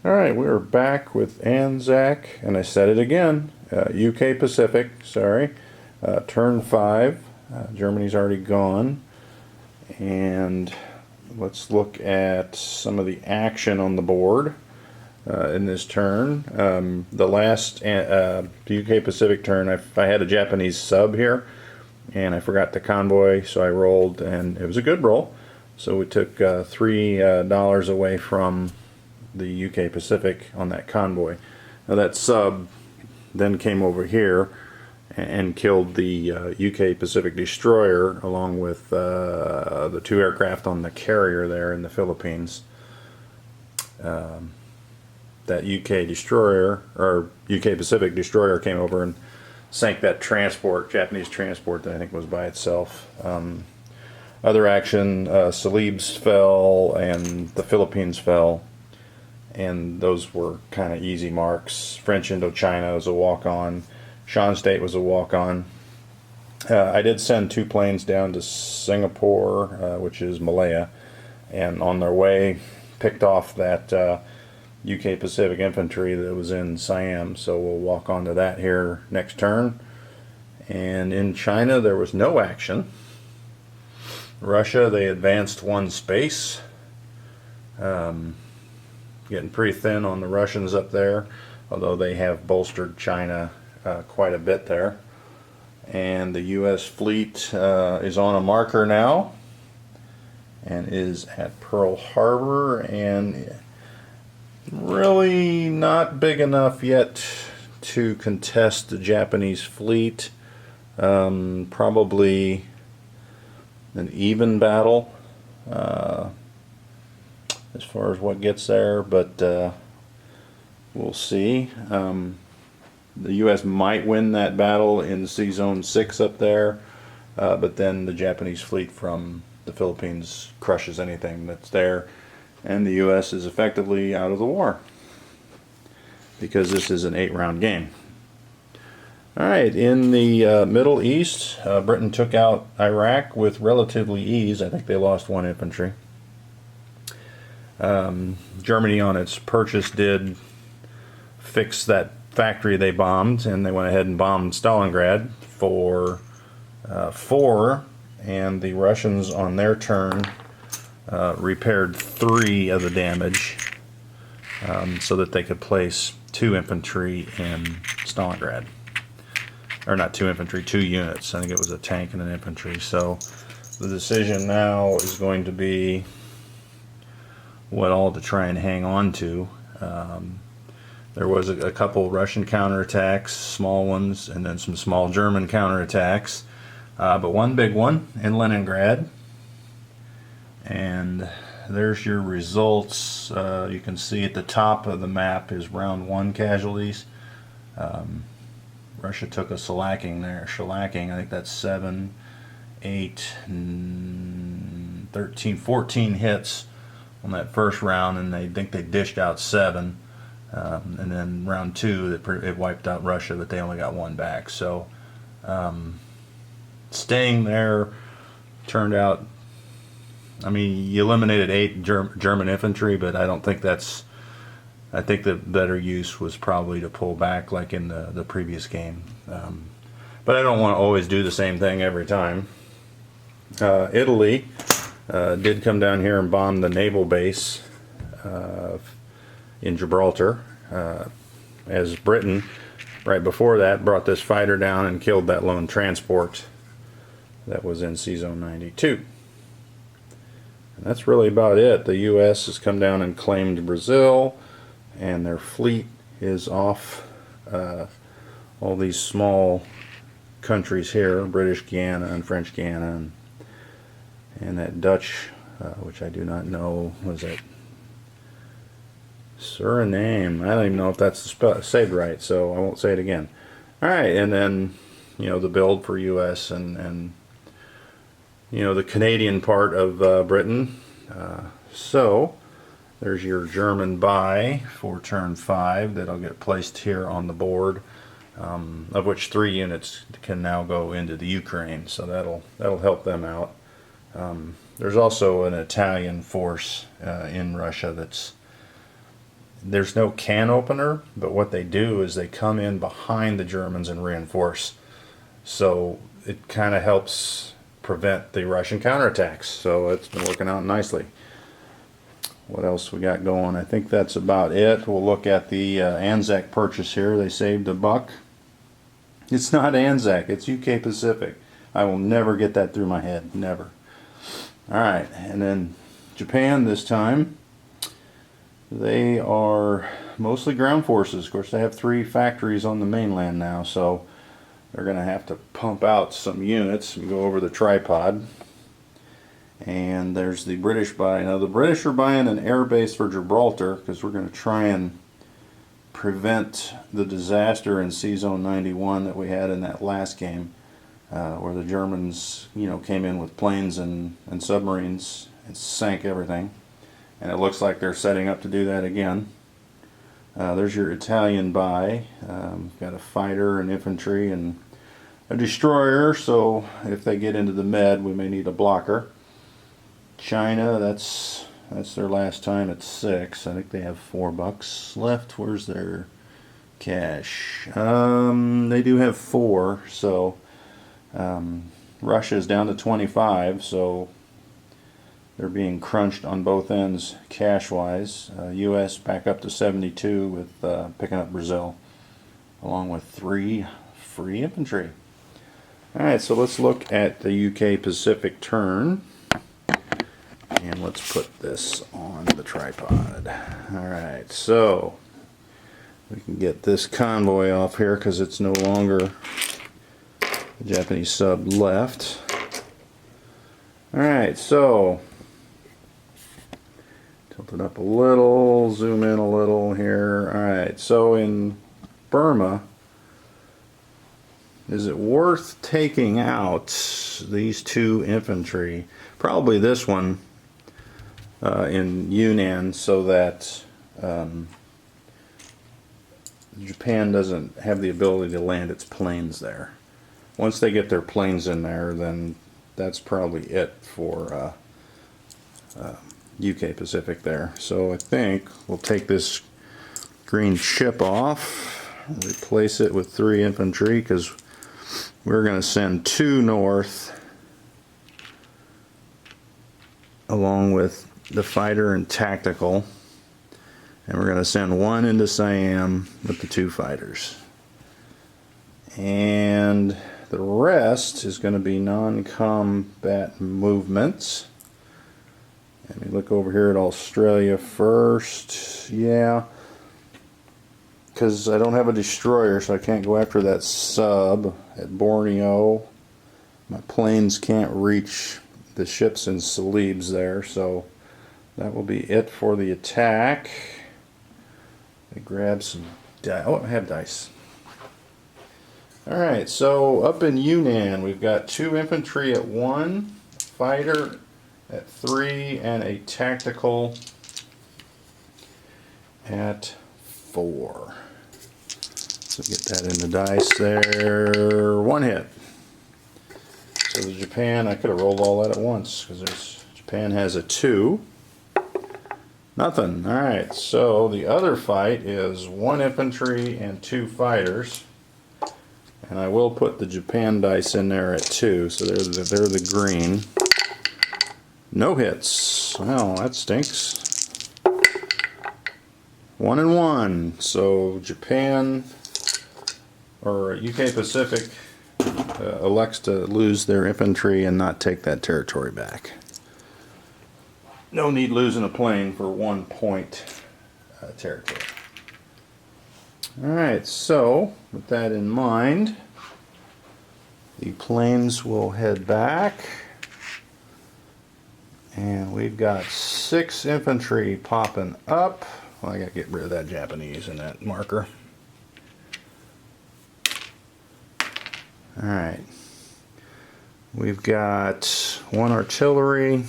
Alright, we're back with Anzac, and I said it again, UK Pacific, sorry, turn 5, Germany's already gone, and let's look at some of the action on the board in this turn. The last the UK Pacific turn, I had a Japanese sub here, and I forgot the convoy, so I rolled, and it was a good roll, so we took $3 away from the UK Pacific on that convoy. Now that sub then came over here and killed the UK Pacific destroyer along with the 2 aircraft on the carrier there in the Philippines. That UK destroyer, or UK Pacific destroyer, came over and sank that transport, Japanese transport that I think was by itself. Other action, Celebes fell and the Philippines fell, and those were kind of easy marks. French Indochina was a walk-on. Shan State was a walk-on. I did send 2 planes down to Singapore, which is Malaya, and on their way picked off that UK Pacific infantry that was in Siam, so we'll walk on to that here next turn. And in China there was no action. Russia, they advanced 1 space. Getting pretty thin on the Russians up there, although they have bolstered China quite a bit there. And the U.S. fleet is on a marker now and is at Pearl Harbor, and really not big enough yet to contest the Japanese fleet. Probably an even battle as far as what gets there, but we'll see. The U.S. might win that battle in Sea Zone 6 up there, but then the Japanese fleet from the Philippines crushes anything that's there, and the U.S. is effectively out of the war because this is an 8-round game. Alright, in the Middle East, Britain took out Iraq with relatively ease. I think they lost 1 infantry. Germany on its purchase did fix that factory they bombed, and they went ahead and bombed Stalingrad for 4, and the Russians on their turn repaired 3 of the damage so that they could place 2 infantry in Stalingrad. Or not 2 infantry, 2 units. I think it was a tank and an infantry. So the decision now is going to be what all to try and hang on to. There was a couple Russian counterattacks, small ones, and then some small German counterattacks. But one big one in Leningrad. And there's your results. You can see at the top of the map is round 1 casualties. Russia took a shellacking there. Shellacking, I think that's 7, 8, 13, 14 hits on that first round, and they think they dished out 7. And then round 2, it wiped out Russia, but they only got 1 back. So staying there turned out, I mean, you eliminated 8 German infantry, but I don't think that's, I think the better use was probably to pull back like in the previous game. But I don't want to always do the same thing every time. Italy did come down here and bomb the naval base in Gibraltar, as Britain, right before that, brought this fighter down and killed that lone transport that was in Sea Zone 92. And that's really about it. The U.S. has come down and claimed Brazil, and their fleet is off all these small countries here, British Guiana and French Guiana, and that Dutch, which I do not know, was that Suriname? I don't even know if that's said right, so I won't say it again. Alright, and then, you know, the build for U.S. and you know, the Canadian part of Britain. So there's your German buy for turn 5 that'll get placed here on the board, of which 3 units can now go into the Ukraine, so that'll help them out. There's also an Italian force in Russia that's There's no can opener, but what they do is they come in behind the Germans and reinforce. So it kind of helps prevent the Russian counterattacks. So it's been working out nicely. What else we got going? I think that's about it. We'll look at the Anzac purchase here. They saved $1. It's not Anzac, it's UK Pacific. I will never get that through my head, never. Alright, and then Japan this time. They are mostly ground forces. Of course, they have 3 factories on the mainland now, so they're going to have to pump out some units and go over the tripod. And there's the British buying. Now, the British are buying an air base for Gibraltar because we're going to try and prevent the disaster in Sea Zone 91 that we had in that last game, where the Germans, came in with planes and submarines and sank everything. And it looks like they're setting up to do that again. There's your Italian buy. Got a fighter and infantry and a destroyer, so if they get into the Med, we may need a blocker. China, that's their last time at 6. I think they have $4 left. Where's their cash? They do have 4, so Russia is down to 25, so they're being crunched on both ends cash-wise. U.S. back up to 72 with picking up Brazil, along with 3 free infantry. Alright, so let's look at the UK Pacific turn. And let's put this on the tripod. Alright, so we can get this convoy off here because it's no longer the Japanese sub left. Alright, so tilt it up a little, zoom in a little here. Alright, so in Burma, is it worth taking out these 2 infantry? Probably this one in Yunnan, so that Japan doesn't have the ability to land its planes there. Once they get their planes in there, then that's probably it for UK Pacific there. So I think we'll take this green ship off, replace it with 3 infantry, because we're going to send 2 north along with the fighter and tactical, and we're going to send 1 into Siam with the 2 fighters, and the rest is going to be non-combat movements. Let me look over here at Australia first. Yeah, because I don't have a destroyer, so I can't go after that sub at Borneo. My planes can't reach the ships in Celebes there, so that will be it for the attack. I grab some dice. Oh, I have dice. Alright, so up in Yunnan, we've got 2 infantry at 1, fighter at 3, and a tactical at 4. So get that in the dice there. 1 hit. So the Japan, I could have rolled all that at once, because Japan has a 2. Nothing. Alright, so the other fight is 1 infantry and 2 fighters. And I will put the Japan dice in there at 2, so they're the green. No hits. Well, that stinks. 1 and 1. So Japan, or UK Pacific, elects to lose their infantry and not take that territory back. No need losing a plane for 1 point territory. Alright, so with that in mind, the planes will head back, and we've got 6 infantry popping up. Well, I gotta get rid of that Japanese in that marker. Alright, we've got 1 artillery,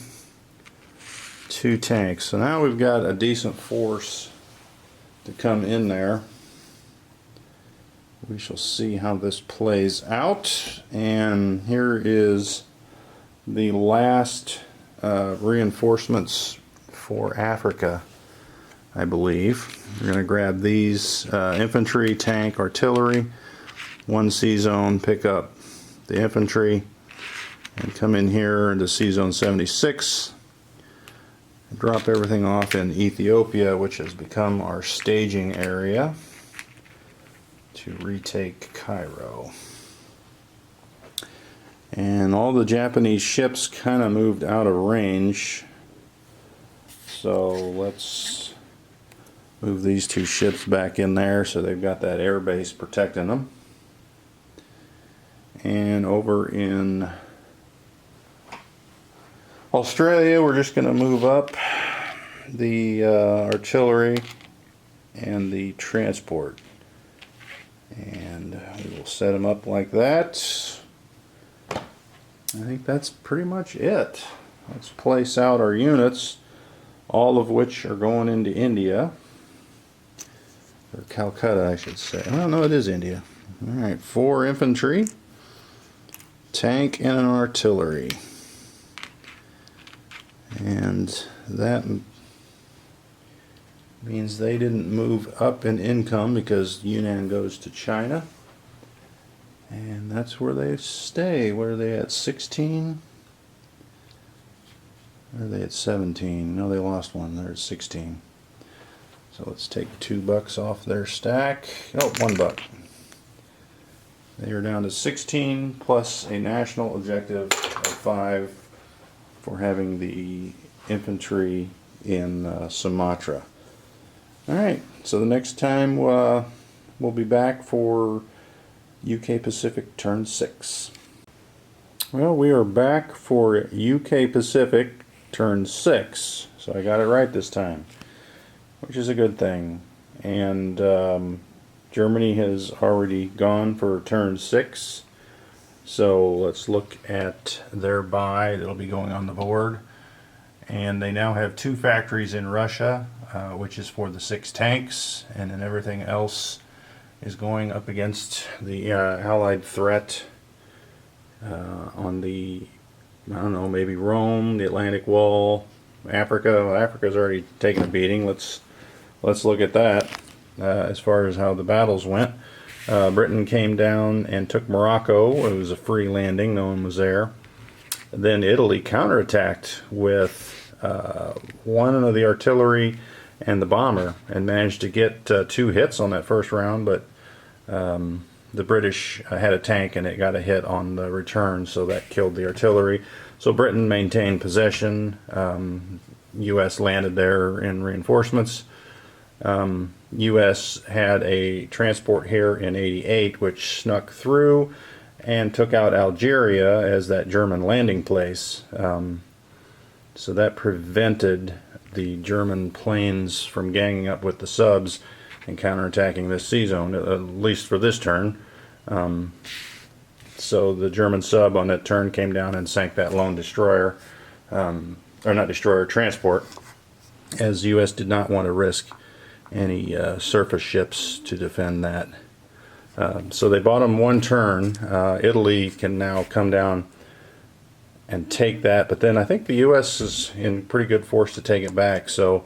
2 tanks. So now we've got a decent force to come in there. We shall see how this plays out. And here is the last reinforcements for Africa. I believe. We're going to grab these infantry, tank, artillery, one C-zone, pick up the infantry, and come in here into C-zone 76. Drop everything off in Ethiopia, which has become our staging area to retake Cairo. And all the Japanese ships kind of moved out of range, so let's move these two ships back in there so they've got that air base protecting them. And over in Australia, we're just going to move up the artillery and the transport, and we will set them up like that. I think that's pretty much it. Let's place out our units, all of which are going into India, or Calcutta I should say. Well, no, it is India. Alright, 4 infantry, tank, and an artillery. And that means they didn't move up in income because Yunnan goes to China. And that's where they stay. Where are they at? 16? Or are they at 17? No, they lost one. They're at 16. So let's take $2 off their stack. Oh, $1. They are down to 16 plus a national objective of 5 for having the infantry in Sumatra. Alright, so the next time we'll be back for UK Pacific turn 6. Well, we are back for UK Pacific turn 6, so I got it right this time, which is a good thing. And Germany has already gone for turn 6. So let's look at their buy that'll be going on the board. And they now have 2 factories in Russia, which is for the 6 tanks, and then everything else is going up against the Allied threat on the, I don't know, maybe Rome, the Atlantic Wall, Africa. Well, Africa's already taken a beating. Let's look at that as far as how the battles went. Britain came down and took Morocco. It was a free landing. No one was there. Then Italy counterattacked with one of the artillery and the bomber and managed to get 2 hits on that first round, but the British had a tank and it got a hit on the return, so that killed the artillery. So Britain maintained possession. U.S. landed there in reinforcements. U.S. had a transport here in '88 which snuck through and took out Algeria as that German landing place. So that prevented the German planes from ganging up with the subs and counterattacking this sea zone, at least for this turn. So the German sub on that turn came down and sank that lone destroyer, or not destroyer, transport, as the U.S. did not want to risk any surface ships to defend that. So they bought them 1 turn. Italy can now come down and take that, but then I think the U.S. is in pretty good force to take it back, so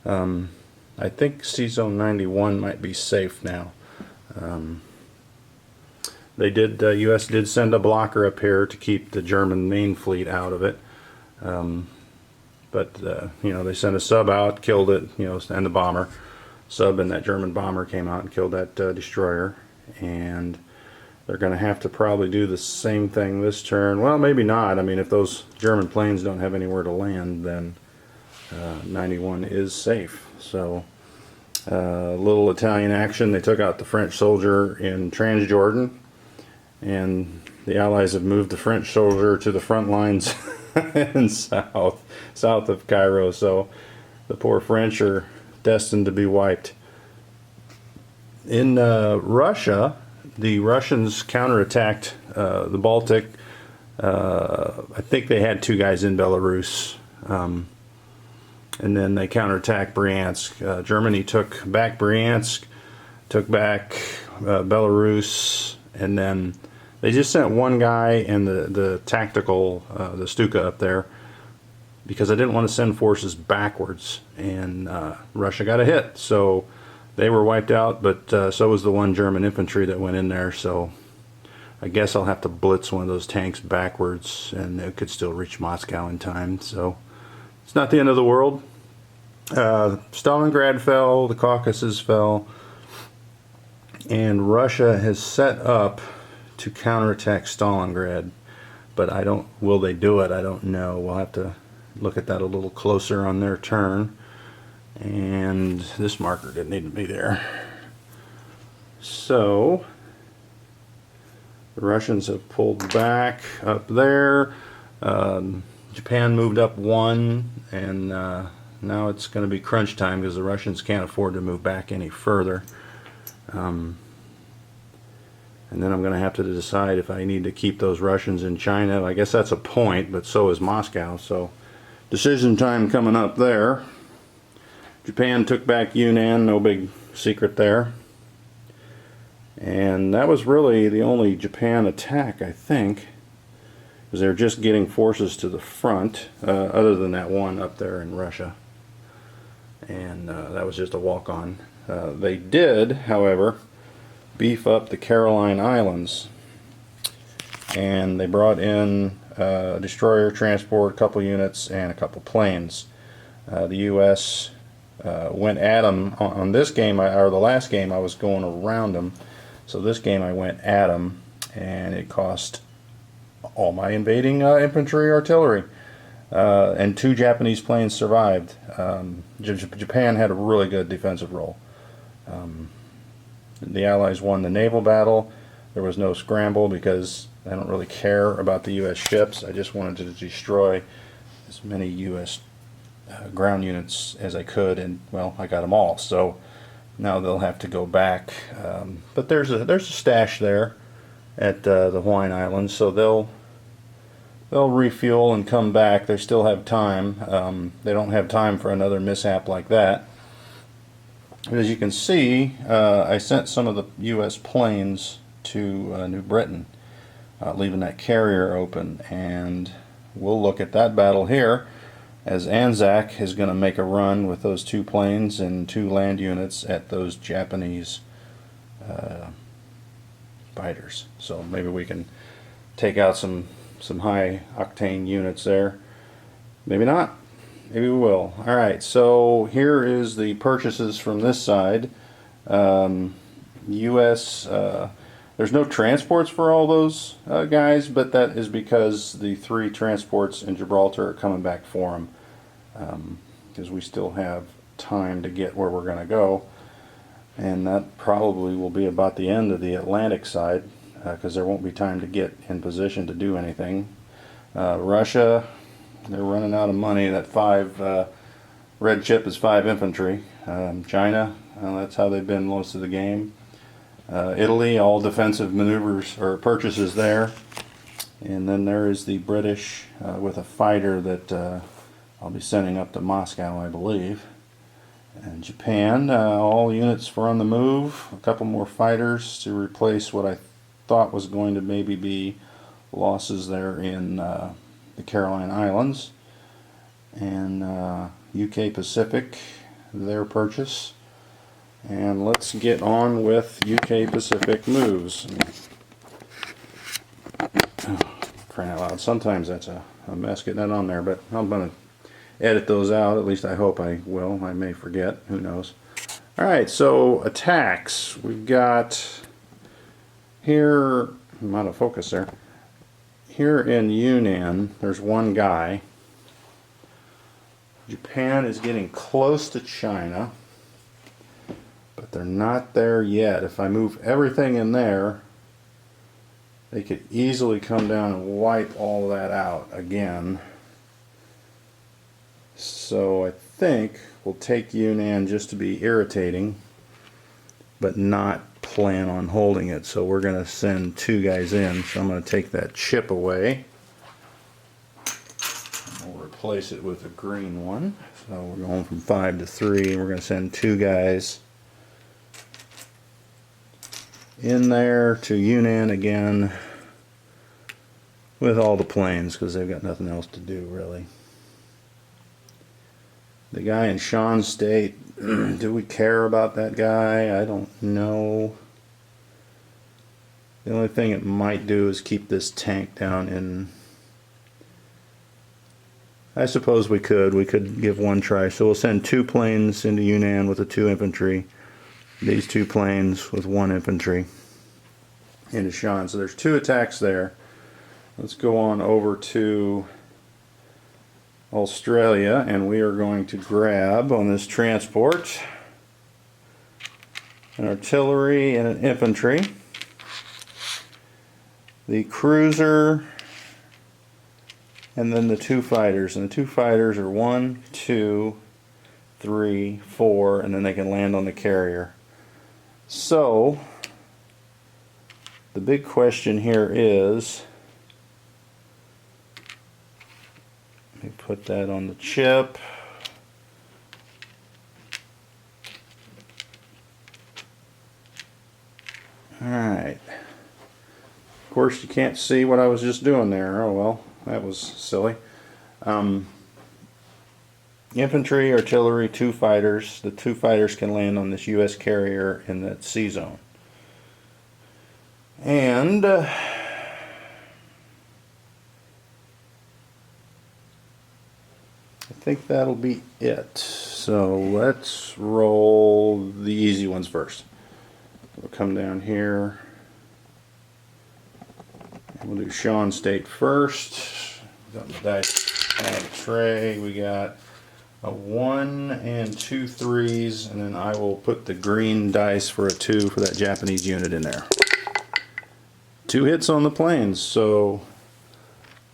I think C-Zone 91 might be safe now. They did, U.S. did send a blocker up here to keep the German main fleet out of it, but you know, they sent a sub out, killed it, you know, and the bomber. Sub and that German bomber came out and killed that destroyer, and they're going to have to probably do the same thing this turn. Well, maybe not. I mean, if those German planes don't have anywhere to land, then 91 is safe. So little Italian action. They took out the French soldier in Transjordan, and the Allies have moved the French soldier to the front lines in south of Cairo. So the poor French are destined to be wiped. In Russia, the Russians counterattacked the Baltic. I think they had 2 guys in Belarus, and then they counterattacked Bryansk. Germany took back Bryansk, took back Belarus, and then they just sent 1 guy and the tactical, the Stuka up there. because I didn't want to send forces backwards, and Russia got a hit, so they were wiped out, but so was the one German infantry that went in there, so I guess I'll have to blitz one of those tanks backwards, and it could still reach Moscow in time, so it's not the end of the world. Stalingrad fell, the Caucasus fell, and Russia has set up to counterattack Stalingrad, but will they do it? I don't know. We'll have to look at that a little closer on their turn. And this marker didn't need to be there. So the Russians have pulled back up there. Japan moved up one, and now it's going to be crunch time because the Russians can't afford to move back any further. And then I'm going to have to decide if I need to keep those Russians in China. I guess that's a point, but so is Moscow. So decision time coming up there. Japan took back Yunnan, no big secret there. And that was really the only Japan attack, I think, because they're just getting forces to the front, other than that one up there in Russia. And that was just a walk-on. They did, however, beef up the Caroline Islands, and they brought in a destroyer transport, a couple units, and a couple planes. The U.S. Went at them on this game, or the last game I was going around them, so this game I went at them, and it cost all my invading infantry artillery, and 2 Japanese planes survived. Japan had a really good defensive role. The Allies won the naval battle. There was no scramble because I don't really care about the U.S. ships. I just wanted to destroy as many U.S. Ground units as I could, and well, I got them all. So now they'll have to go back. But there's a stash there at the Hawaiian Islands, so they'll refuel and come back. They still have time. They don't have time for another mishap like that. As you can see, I sent some of the U.S. planes to New Britain, leaving that carrier open, and we'll look at that battle here as Anzac is going to make a run with those 2 planes and 2 land units at those Japanese fighters. So maybe we can take out some high octane units there. Maybe not. Maybe we will. Alright, so here is the purchases from this side. U.S. There's no transports for all those guys, but that is because the 3 transports in Gibraltar are coming back for them, because we still have time to get where we're going to go, and that probably will be about the end of the Atlantic side, because there won't be time to get in position to do anything. Russia, they're running out of money. That 5 red chip is 5 infantry. China, that's how they've been most of the game. Italy, all defensive maneuvers or purchases there. And then there is the British with a fighter that I'll be sending up to Moscow, I believe. And Japan, all units for on the move. A couple more fighters to replace what I thought was going to maybe be losses there in the Caroline Islands. And UK Pacific, their purchase. And let's get on with UK Pacific moves. Oh, crying out loud. Sometimes that's a mess getting that on there, but I'm going to edit those out. At least I hope I will. I may forget. Who knows? Alright, so attacks. We've got here, I'm out of focus there. Here in Yunnan, there's one guy. Japan is getting close to China, but they're not there yet. If I move everything in there, they could easily come down and wipe all that out again. So I think we'll take Yunnan just to be irritating, but not plan on holding it. So we're going to send 2 guys in. So I'm going to take that chip away. We'll replace it with a green one. So we're going from 5 to 3, and we're going to send 2 guys in there to Yunnan again with all the planes, because they've got nothing else to do really. The guy in Sean State, do we care about that guy? I don't know. The only thing it might do is keep this tank down in... I suppose we could give one try. So we'll send 2 planes into Yunnan with the 2 infantry. These 2 planes with 1 infantry into Shan. So there's 2 attacks there. Let's go on over to Australia, and we are going to grab on this transport an artillery and an infantry, the cruiser, and then the 2 fighters. And the 2 fighters are 1, 2, 3, 4, and then they can land on the carrier. So the big question here is, let me put that on the chip. Alright. Of course you can't see what I was just doing there. Oh well, that was silly. Infantry, artillery, 2 fighters. The 2 fighters can land on this U.S. carrier in that sea zone. And I think that'll be it. So let's roll the easy ones first. We'll come down here. And we'll do Sean State first. Got the dice on the tray. We got a 1 and 2 3s, and then I will put the green dice for a 2 for that Japanese unit in there. 2 hits on the planes, so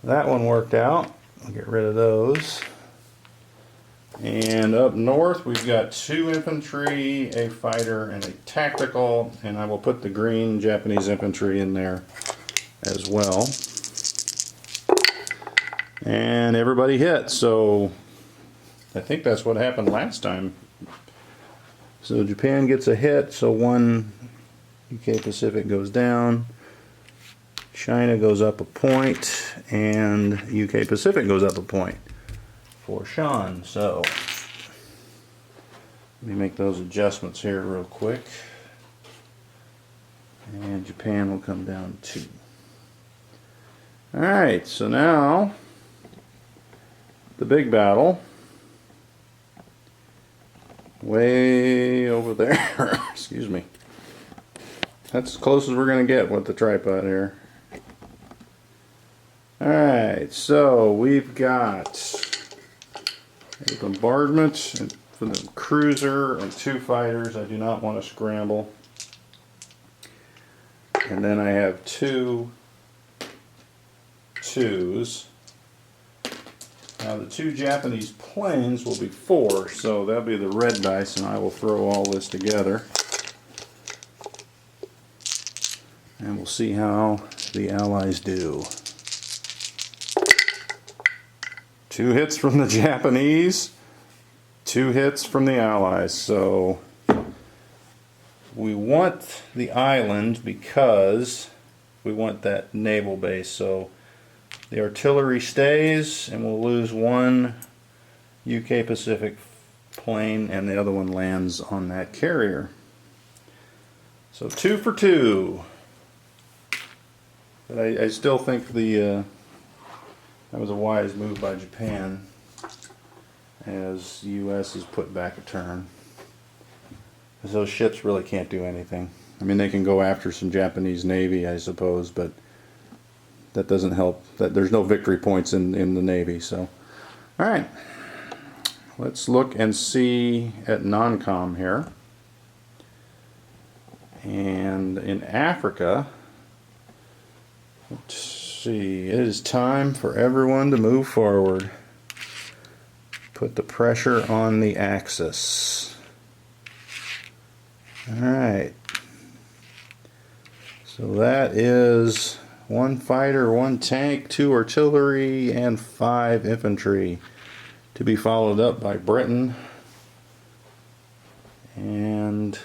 that one worked out. I'll get rid of those. And up north we've got 2 infantry, a fighter, and a tactical, and I will put the green Japanese infantry in there as well. And everybody hit, so I think that's what happened last time. So Japan gets a hit, so 1 UK Pacific goes down. China goes up a point, and UK Pacific goes up a point for Shan. So let me make those adjustments here real quick. And Japan will come down 2. Alright, so now the big battle. Way over there. Excuse me. That's as close as we're going to get with the tripod here. Alright, so we've got a bombardment for the cruiser and 2 fighters. I do not want to scramble. And then I have 2 2s. Now the 2 Japanese planes will be 4, so that'll be the red dice, and I will throw all this together. And we'll see how the Allies do. 2 hits from the Japanese, 2 hits from the Allies. So we want the island because we want that naval base. So the artillery stays, and we'll lose 1 UK Pacific plane, and the other one lands on that carrier. So 2 for 2. But I still think that was a wise move by Japan, as the U.S. is put back a turn. Because those ships really can't do anything. I mean, they can go after some Japanese Navy, I suppose, but that doesn't help. There's no victory points in the Navy. So, all right, let's look and see at non-com here. And in Africa, let's see, it is time for everyone to move forward. Put the pressure on the Axis. Alright. So that is 1 fighter, 1 tank, 2 artillery, and 5 infantry. To be followed up by Britain. And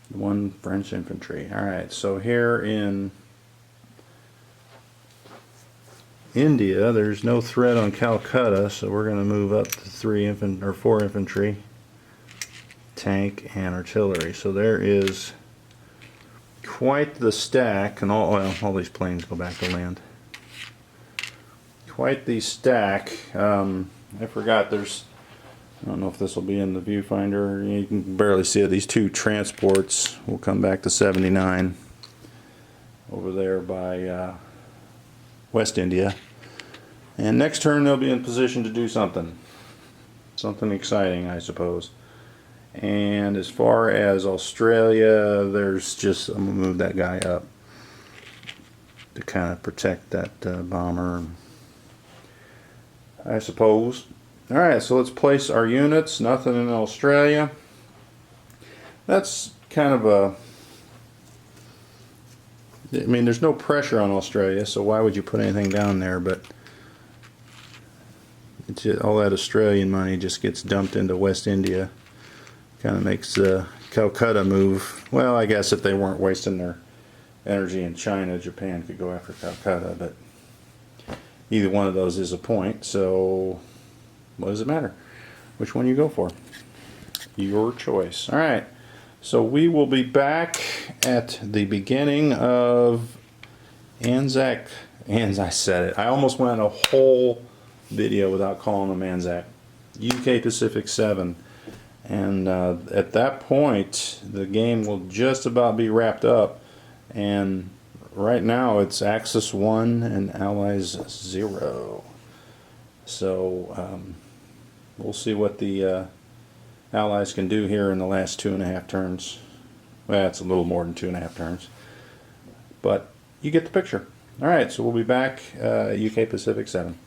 1 French infantry. Alright, so here in India. There's no threat on Calcutta, so we're going to move up to 4 infantry, tank, and artillery. So there is quite the stack, and all these planes go back to land. Quite the stack. I forgot there's, I don't know if this will be in the viewfinder. You can barely see it. These 2 transports will come back to 79 over there by West India. And next turn they'll be in position to do something. Something exciting, I suppose. And as far as Australia, there's just, I'm going to move that guy up to kind of protect that bomber, I suppose. Alright, so let's place our units. Nothing in Australia. That's kind of a, I mean, there's no pressure on Australia, so why would you put anything down there? But it's just, all that Australian money just gets dumped into West India. Kind of makes the Calcutta move. Well, I guess if they weren't wasting their energy in China, Japan could go after Calcutta, but either one of those is a point, so what does it matter? Which one you go for? Your choice. Alright, so we will be back at the beginning of Anzac. I said it. I almost went a whole video without calling them Anzac. UK Pacific 7. And at that point, the game will just about be wrapped up. And right now, it's Axis 1 and Allies 0. So we'll see what the Allies can do here in the last 2.5 turns. Well, it's a little more than 2.5 turns. But you get the picture. Alright, so we'll be back UK Pacific 7.